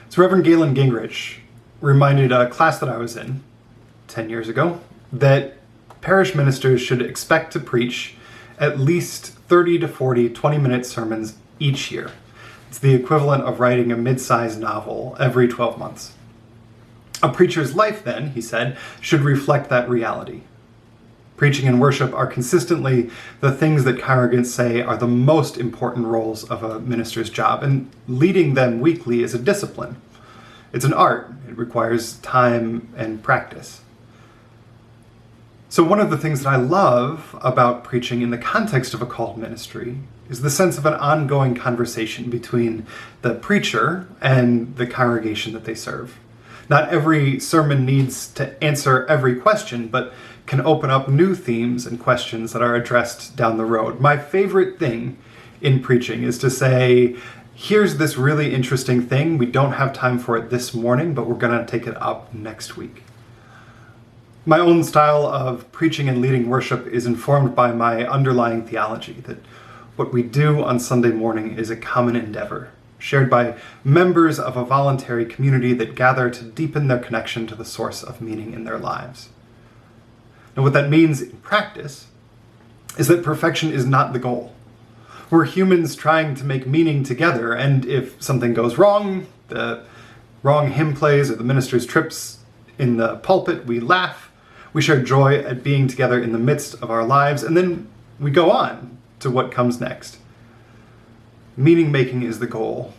So Reverend Galen Gingrich reminded a class that I was in 10 years ago that parish ministers should expect to preach at least 30 to 40 20-minute sermons each year. It's the equivalent of writing a mid-sized novel every 12 months. A preacher's life, then, he said, should reflect that reality. Preaching and worship are consistently the things that congregants say are the most important roles of a minister's job, and leading them weekly is a discipline. It's an art. It requires time and practice. So one of the things that I love about preaching in the context of a called ministry is the sense of an ongoing conversation between the preacher and the congregation that they serve. Not every sermon needs to answer every question, but can open up new themes and questions that are addressed down the road. My favorite thing in preaching is to say, here's this really interesting thing. We don't have time for it this morning, but we're going to take it up next week. My own style of preaching and leading worship is informed by my underlying theology that what we do on Sunday morning is a common endeavor, shared by members of a voluntary community that gather to deepen their connection to the source of meaning in their lives. And what that means in practice is that perfection is not the goal. We're humans trying to make meaning together, and if something goes wrong, the wrong hymn plays or the minister's trips in the pulpit, we laugh, we share joy at being together in the midst of our lives, and then we go on to what comes next. Meaning making is the goal,